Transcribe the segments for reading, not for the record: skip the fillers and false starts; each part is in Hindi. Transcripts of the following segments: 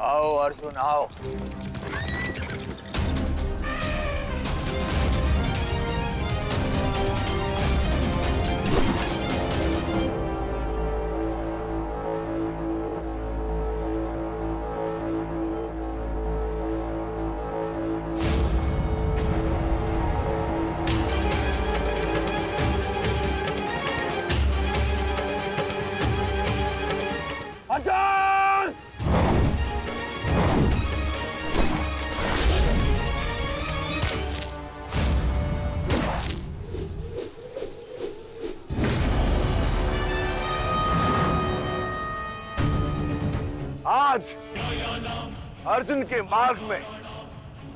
आओ अर्जुन आओ। अर्जुन! आज अर्जुन के मार्ग में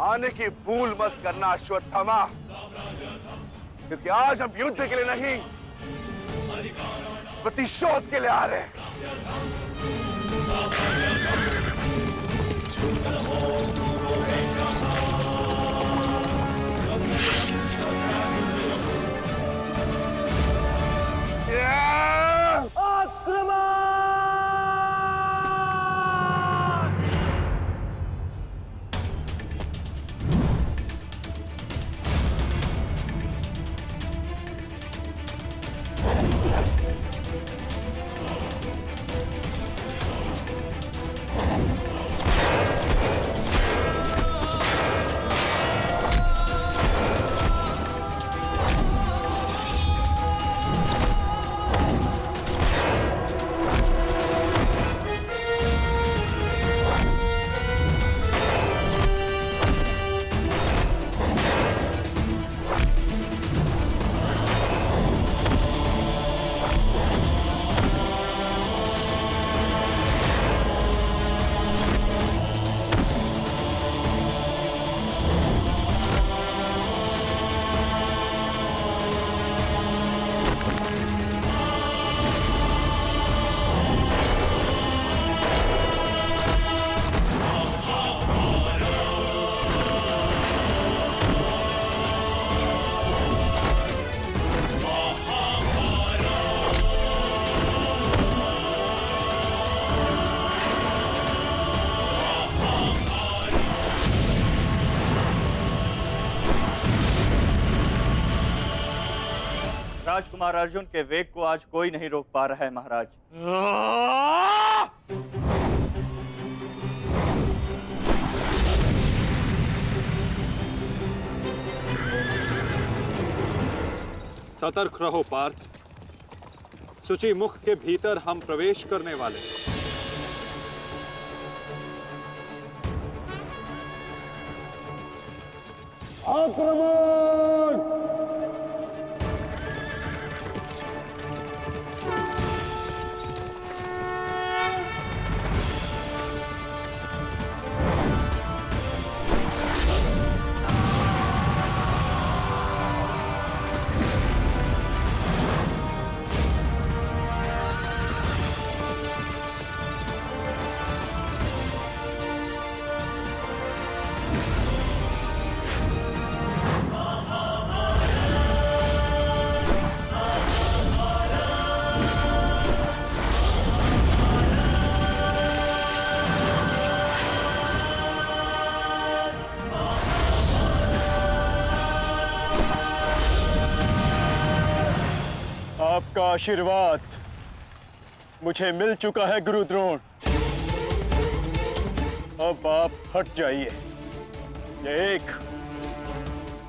आने की भूल मत करना अश्वत्थामा, क्योंकि आज हम युद्ध के लिए नहीं, प्रतिशोध के लिए आ रहे हैं। राजकुमार अर्जुन के वेग को आज कोई नहीं रोक पा रहा है महाराज। सतर्क रहो पार्थ, सूची मुख के भीतर हम प्रवेश करने वाले। आक्रमण! आपका आशीर्वाद मुझे मिल चुका है गुरु द्रोण। अब आप हट जाइए। ये एक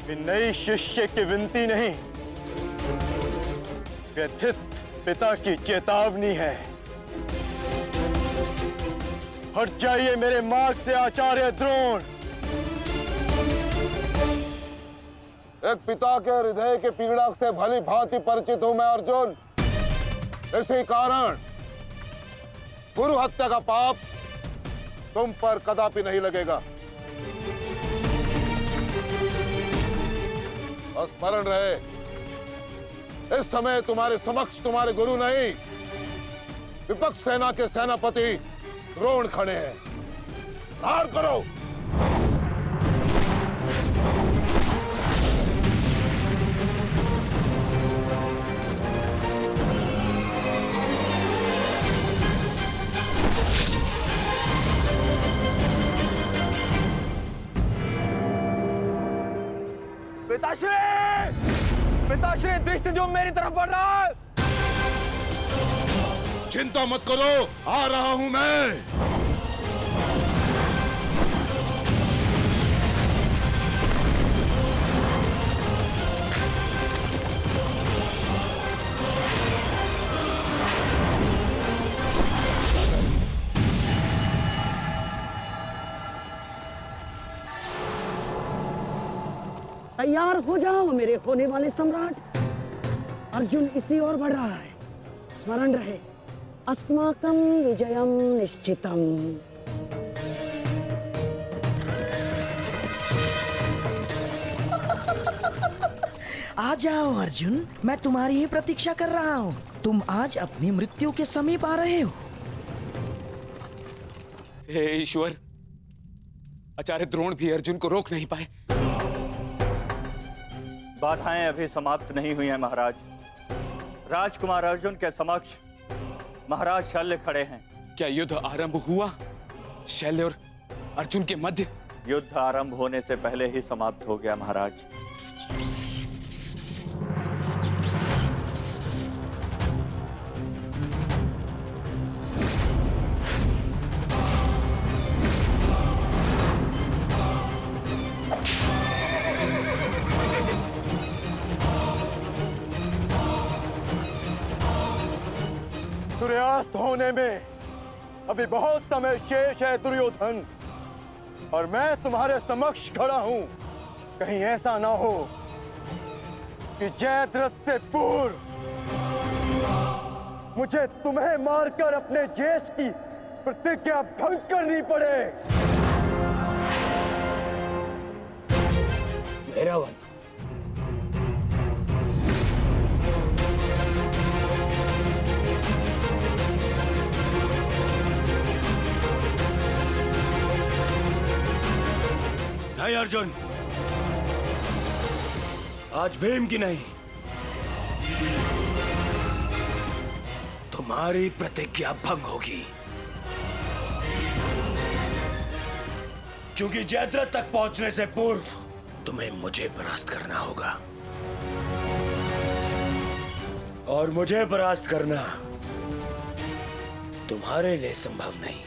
विनयी शिष्य की विनती नहीं, व्यथित पिता की चेतावनी है। हट जाइए मेरे मार्ग से आचार्य द्रोण। एक पिता के हृदय के पीड़ा से भली भांति परिचित हूं मैं अर्जुन। इसी कारण गुरु हत्या का पाप तुम पर कदापि नहीं लगेगा। स्मरण रहे, इस समय तुम्हारे समक्ष तुम्हारे गुरु नहीं, विपक्ष सेना के सेनापति द्रोण खड़े हैं। प्रहार करो। पिताश्री! पिताश्री, दृष्टि जो मेरी तरफ बढ़ रहा है। चिंता मत करो, आ रहा हूं मैं। तैयार हो जाओ मेरे होने वाले सम्राट। अर्जुन इसी ओर बढ़ रहा है। स्मरण रहे, अस्माकं विजयम निश्चितम। आ जाओ अर्जुन, मैं तुम्हारी ही प्रतीक्षा कर रहा हूँ। तुम आज अपनी मृत्यु के समीप आ रहे हो। हे ईश्वर, आचार्य द्रोण भी अर्जुन को रोक नहीं पाए। बाधाएं अभी समाप्त नहीं हुई हैं महाराज। राजकुमार अर्जुन के समक्ष महाराज शल्य खड़े हैं। क्या युद्ध आरंभ हुआ? शल्य और अर्जुन के मध्य? युद्ध आरंभ होने से पहले ही समाप्त हो गया महाराज। सूर्यास्त होने में अभी बहुत समय शेष है दुर्योधन, और मैं तुम्हारे समक्ष खड़ा हूं। कहीं ऐसा ना हो कि जयद्रथ से पूर्व मुझे तुम्हें मारकर अपने जेश की प्रतिज्ञा भंग करनी पड़े। मेरा वन नहीं अर्जुन, आज भीम की नहीं, तुम्हारी प्रतिज्ञा भंग होगी। क्योंकि जयद्रथ तक पहुंचने से पूर्व तुम्हें मुझे परास्त करना होगा, और मुझे परास्त करना तुम्हारे लिए संभव नहीं।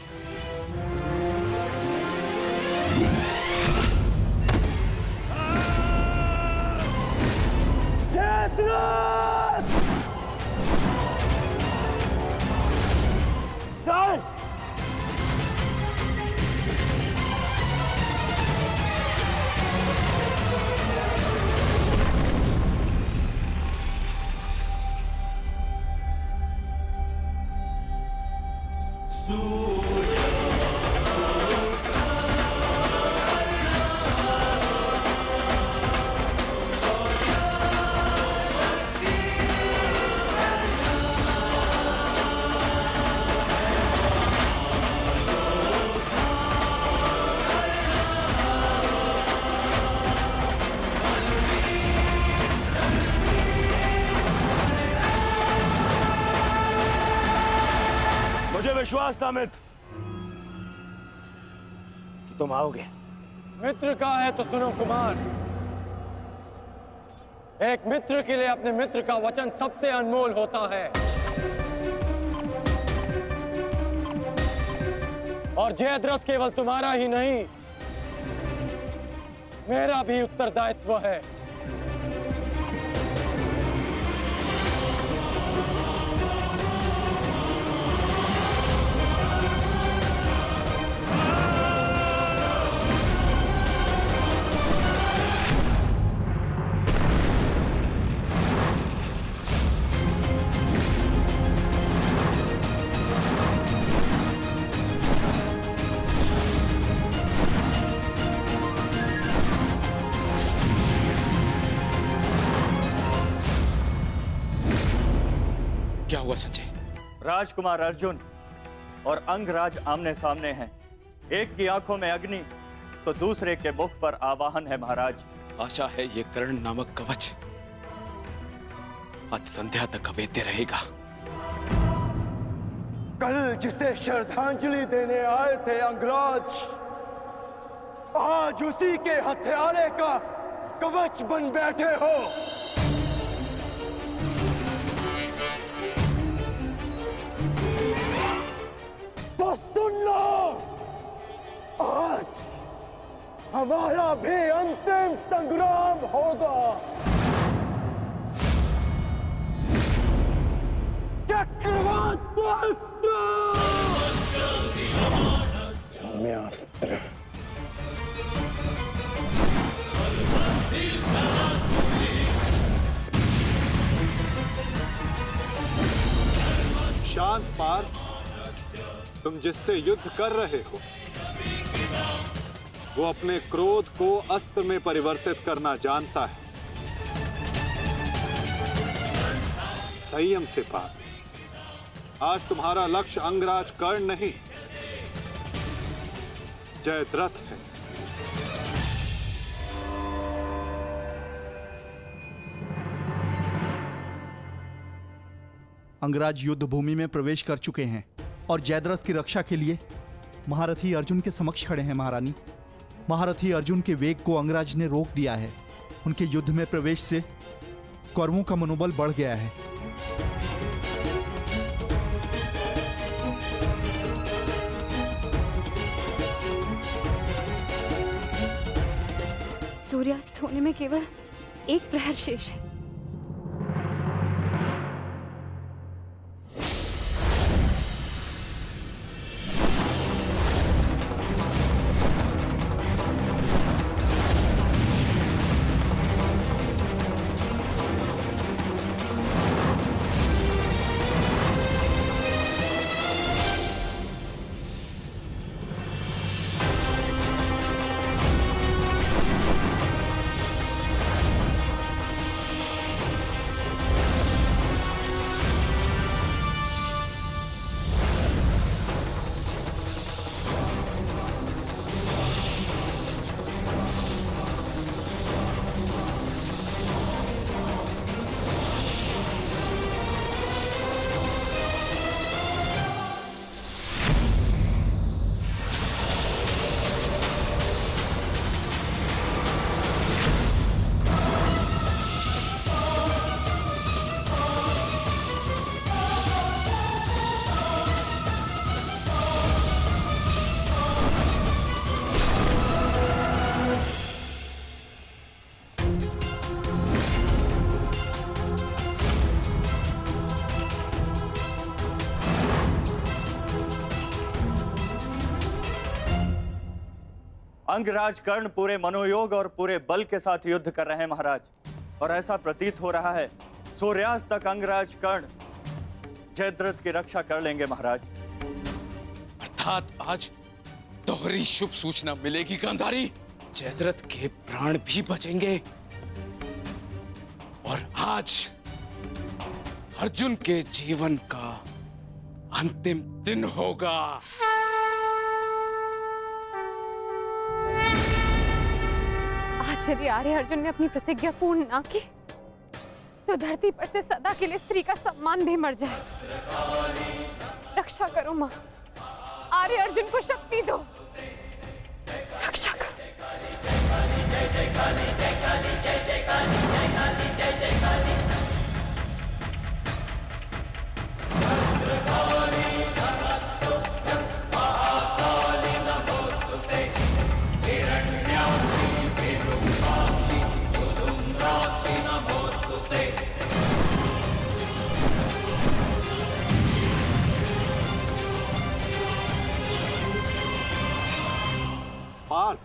मुझे विश्वास था मित्र कि तुम आओगे। मित्र का है तो सुनो कुमार, एक मित्र के लिए अपने मित्र का वचन सबसे अनमोल होता है, और जयद्रथ केवल तुम्हारा ही नहीं, मेरा भी उत्तरदायित्व है। क्या हुआ संजय? राजकुमार अर्जुन और अंगराज आमने सामने हैं। एक की आंखों में अग्नि तो दूसरे के मुख पर आवाहन है महाराज। आशा है ये कर्ण नामक कवच आज संध्या तक अवेद्य रहेगा। कल जिसे श्रद्धांजलि देने आए थे अंगराज, आज उसी के हत्यारे का कवच बन बैठे हो। तो सुन लो, आज हमारा भी अंतिम संग्राम होगा। चक्रवात सौम्यास्त्र। शांत पार्थ, तुम जिससे युद्ध कर रहे हो वो अपने क्रोध को अस्त्र में परिवर्तित करना जानता है। संयम से पार्थ, आज तुम्हारा लक्ष्य अंगराज कर्ण नहीं, जयद्रथ है। अंगराज युद्ध भूमि में प्रवेश कर चुके हैं और जयद्रथ की रक्षा के लिए महारथी अर्जुन के समक्ष खड़े हैं। महारानी, महारथी अर्जुन के वेग को अंगराज ने रोक दिया है। उनके युद्ध में प्रवेश से कौरवों का मनोबल बढ़ गया है। सूर्यास्त होने में केवल एक प्रहर शेष है। अंगराज कर्ण पूरे मनोयोग और पूरे बल के साथ युद्ध कर रहे हैं महाराज, और ऐसा प्रतीत हो रहा है सूर्यास्त तक अंगराज कर्ण जयद्रथ की रक्षा कर लेंगे महाराज। अर्थात आज दोहरी शुभ सूचना मिलेगी गांधारी, जयद्रथ के प्राण भी बचेंगे और आज अर्जुन के जीवन का अंतिम दिन होगा। यदि आर्य अर्जुन ने अपनी प्रतिज्ञा पूर्ण ना की तो धरती पर से सदा के लिए स्त्री का सम्मान भी मर जाए। रक्षा करो मां, आर्य अर्जुन को शक्ति दो, रक्षा करो। पार्थ,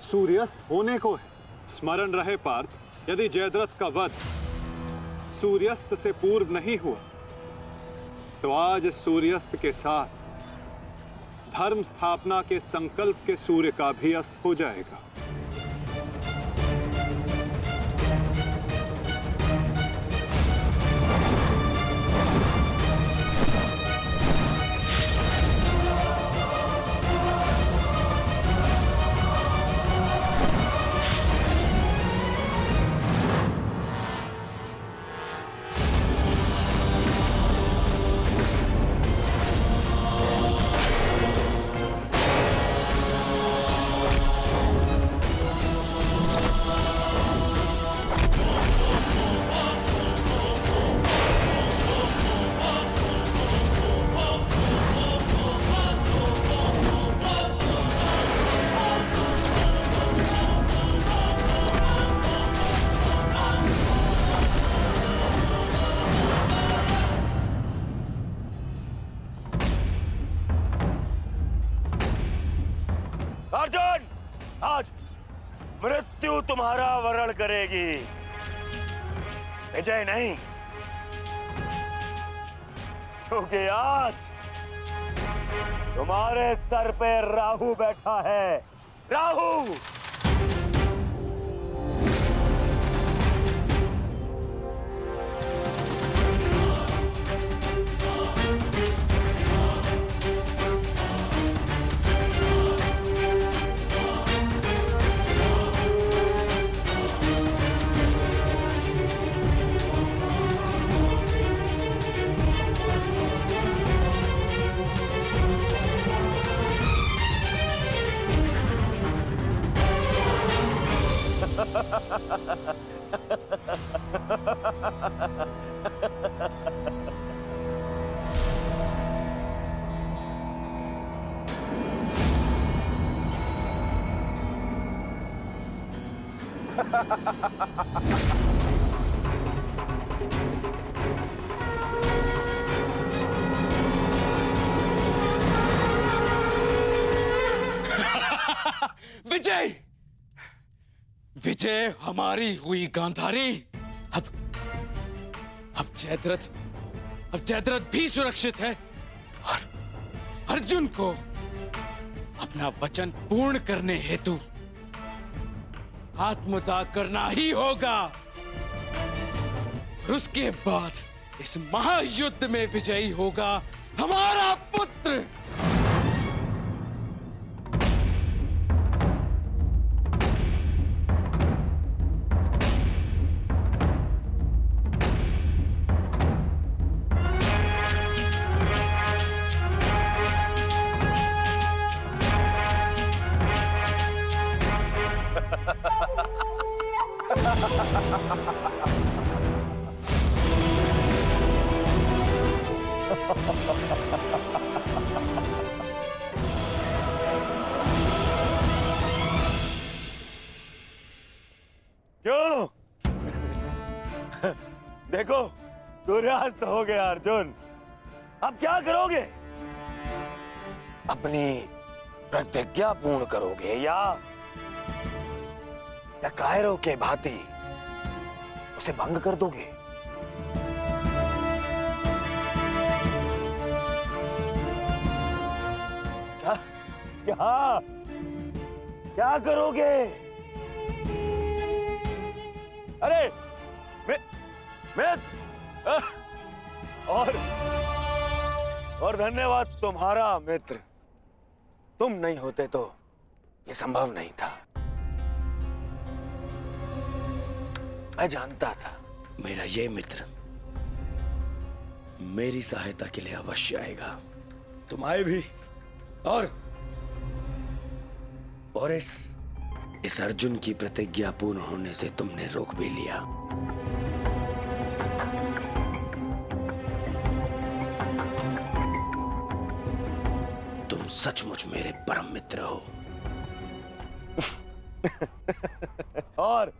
सूर्यास्त होने को है। स्मरण रहे पार्थ, यदि जयद्रथ का वध सूर्यास्त से पूर्व नहीं हुआ तो आज सूर्यास्त के साथ धर्म स्थापना के संकल्प के सूर्य का भी अस्त हो जाएगा। अर्जुन, आज मृत्यु तुम्हारा वरण करेगी, विजय नहीं। क्योंकि आज तुम्हारे सर पे राहु बैठा है। राहु! विजय, विजय हमारी हुई गांधारी। अब जयद्रथ भी सुरक्षित है और अर्जुन को अपना वचन पूर्ण करने हेतु आत्मदाह करना ही होगा। और उसके बाद इस महायुद्ध में विजयी होगा हमारा पुत्र। क्यों? देखो, सूर्यास्त हो गया अर्जुन। अब क्या करोगे? अपनी प्रतिज्ञा पूर्ण करोगे या कायरों के भांति उसे भंग कर दोगे? क्या क्या क्या करोगे? अरे और धन्यवाद तुम्हारा मित्र। तुम नहीं होते तो ये संभव नहीं था। मैं जानता था मेरा ये मित्र मेरी सहायता के लिए अवश्य आएगा। तुम आए भी और इस अर्जुन की प्रतिज्ञा पूर्ण होने से तुमने रोक भी लिया। तुम सचमुच मेरे परम मित्र हो। और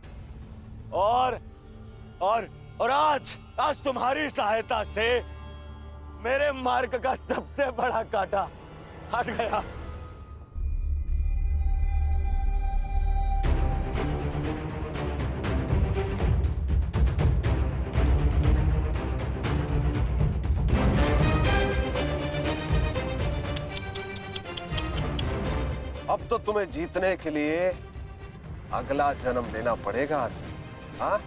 आज तुम्हारी सहायता से मेरे मार्ग का सबसे बड़ा कांटा हट गया। अब तो तुम्हें जीतने के लिए अगला जन्म लेना पड़ेगा अर्जुन। हाँ?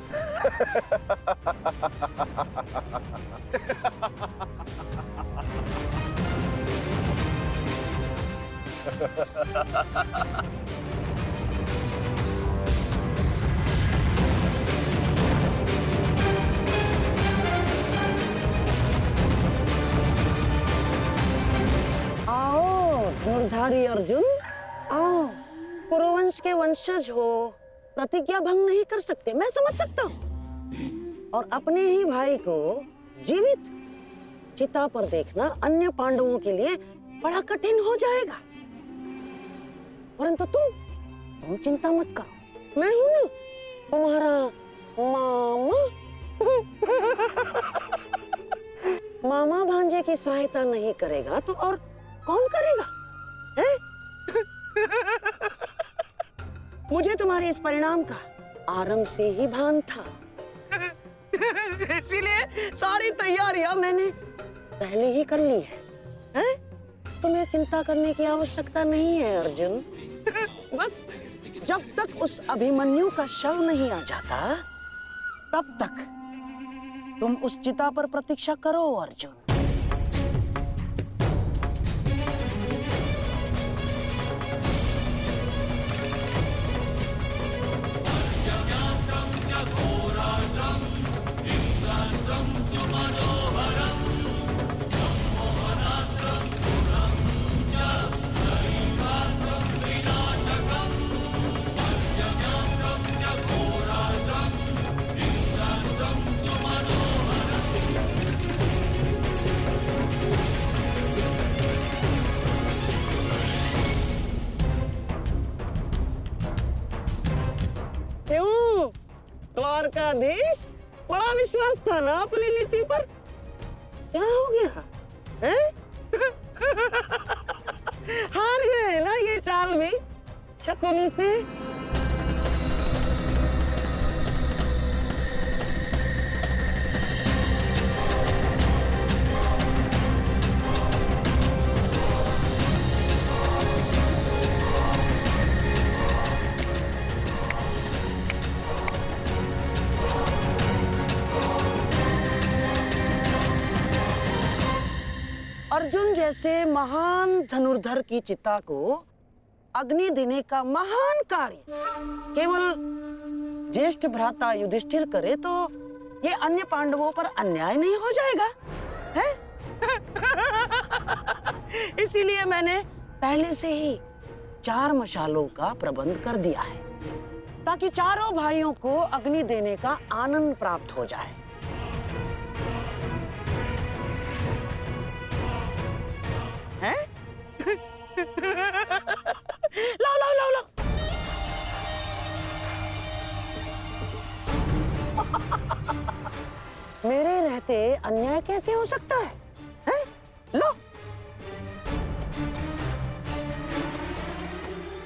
आओ धनुर्धारी अर्जुन, आओ। कुरुवंश के वंशज हो, प्रतिज्ञा भंग नहीं कर सकते, मैं समझ सकता हूँ। और अपने ही भाई को जीवित चिता पर देखना अन्य पांडवों के लिए बड़ा कठिन हो जाएगा। परंतु तुम चिंता मत करो, मैं हूं ना तुम्हारा मामा। मामा भांजे की सहायता नहीं करेगा तो और कौन करेगा? है? मुझे तुम्हारे इस परिणाम का आरंभ से ही भान था। इसीलिए सारी तैयारियां मैंने पहले ही कर ली है? तुम्हें चिंता करने की आवश्यकता नहीं है अर्जुन। बस जब तक उस अभिमन्यु का शव नहीं आ जाता तब तक तुम उस चिता पर प्रतीक्षा करो अर्जुन। क्यों द्वारकाधीश, बड़ा विश्वास था ना अपनी नीति पर? क्या हो गया है? हार गए ना ये चाल भी शकुनी से? अर्जुन जैसे महान धनुर्धर की चिता को अग्नि देने का महान कार्य केवल ज्येष्ठ भ्राता युधिष्ठिर करे तो ये अन्य पांडवों पर अन्याय नहीं हो जाएगा है? इसीलिए मैंने पहले से ही 4 मशालों का प्रबंध कर दिया है ताकि चारों भाइयों को अग्नि देने का आनंद प्राप्त हो जाए। हैं? लाओ लाओ लाओ लाओ। मेरे रहते अन्याय कैसे हो सकता है?